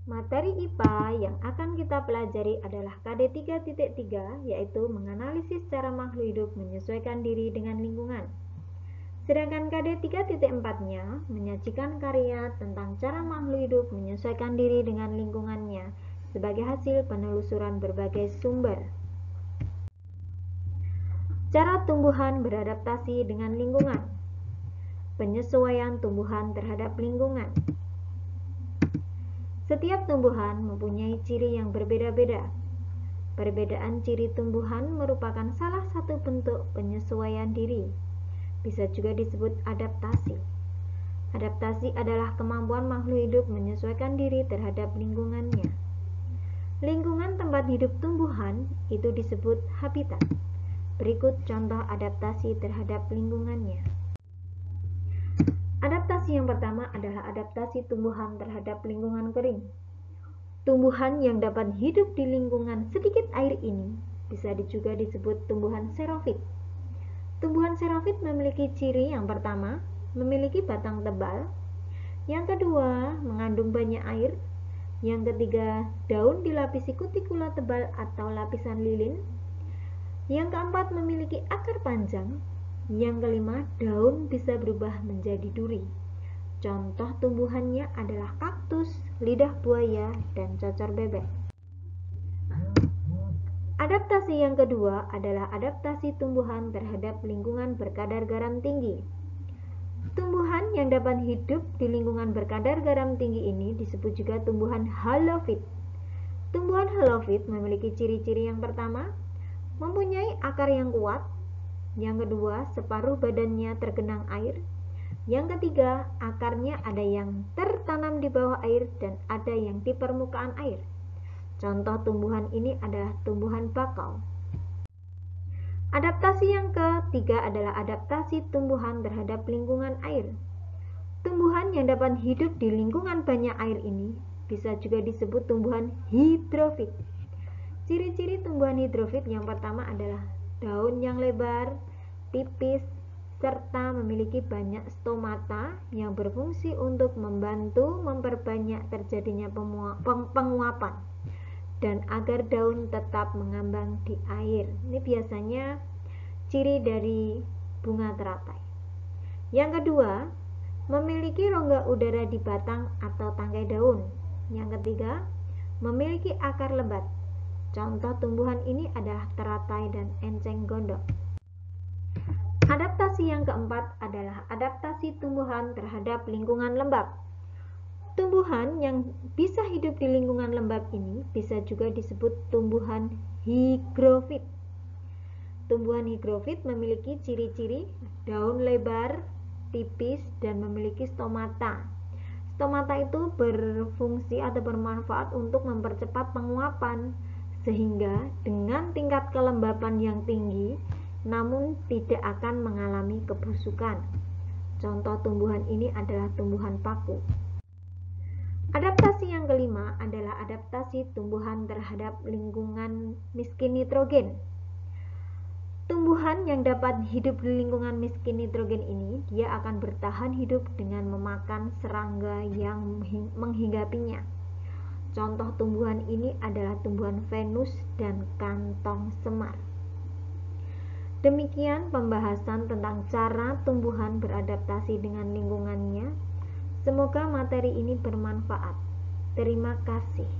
Materi IPA yang akan kita pelajari adalah KD 3.3, yaitu menganalisis cara makhluk hidup menyesuaikan diri dengan lingkungan. Sedangkan KD 3.4-nya menyajikan karya tentang cara makhluk hidup menyesuaikan diri dengan lingkungannya sebagai hasil penelusuran berbagai sumber. Cara tumbuhan beradaptasi dengan lingkungan. Penyesuaian tumbuhan terhadap lingkungan. Setiap tumbuhan mempunyai ciri yang berbeda-beda. Perbedaan ciri tumbuhan merupakan salah satu bentuk penyesuaian diri. Bisa juga disebut adaptasi. Adaptasi adalah kemampuan makhluk hidup menyesuaikan diri terhadap lingkungannya. Lingkungan tempat hidup tumbuhan itu disebut habitat. Berikut contoh adaptasi terhadap lingkungannya. Adaptasi yang pertama adalah adaptasi tumbuhan terhadap lingkungan kering. Tumbuhan yang dapat hidup di lingkungan sedikit air ini bisa juga disebut tumbuhan xerofit. Tumbuhan xerofit memiliki ciri yang pertama, memiliki batang tebal. Yang kedua, mengandung banyak air. Yang ketiga, daun dilapisi kutikula tebal atau lapisan lilin. Yang keempat, memiliki akar panjang. Yang kelima, daun bisa berubah menjadi duri. Contoh tumbuhannya adalah kaktus, lidah buaya, dan cocor bebek. Adaptasi yang kedua adalah adaptasi tumbuhan terhadap lingkungan berkadar garam tinggi. Tumbuhan yang dapat hidup di lingkungan berkadar garam tinggi ini disebut juga tumbuhan halofit. Tumbuhan halofit memiliki ciri-ciri yang pertama, mempunyai akar yang kuat. Yang kedua, separuh badannya tergenang air. Yang ketiga, akarnya ada yang tertanam di bawah air dan ada yang di permukaan air. Contoh tumbuhan ini adalah tumbuhan bakau. Adaptasi yang ketiga adalah adaptasi tumbuhan terhadap lingkungan air. Tumbuhan yang dapat hidup di lingkungan banyak air ini bisa juga disebut tumbuhan hidrofit. Ciri-ciri tumbuhan hidrofit yang pertama adalah daun yang lebar, tipis, serta memiliki banyak stomata yang berfungsi untuk membantu memperbanyak terjadinya penguapan dan agar daun tetap mengambang di air. Ini biasanya ciri dari bunga teratai. Yang kedua, memiliki rongga udara di batang atau tangkai daun. Yang ketiga, memiliki akar lebat. Contoh tumbuhan ini adalah teratai dan enceng gondok. Adaptasi yang keempat adalah adaptasi tumbuhan terhadap lingkungan lembab. Tumbuhan yang bisa hidup di lingkungan lembab ini bisa juga disebut tumbuhan higrofit. Tumbuhan higrofit memiliki ciri-ciri daun lebar, tipis, dan memiliki stomata. Stomata itu berfungsi atau bermanfaat untuk mempercepat penguapan, sehingga dengan tingkat kelembapan yang tinggi, namun tidak akan mengalami kebusukan. Contoh tumbuhan ini adalah tumbuhan paku. Adaptasi yang kelima adalah adaptasi tumbuhan terhadap lingkungan miskin nitrogen. Tumbuhan yang dapat hidup di lingkungan miskin nitrogen ini, dia akan bertahan hidup dengan memakan serangga yang menghinggapinya. Contoh tumbuhan ini adalah tumbuhan Venus dan kantong semar. Demikian pembahasan tentang cara tumbuhan beradaptasi dengan lingkungannya. Semoga materi ini bermanfaat. Terima kasih.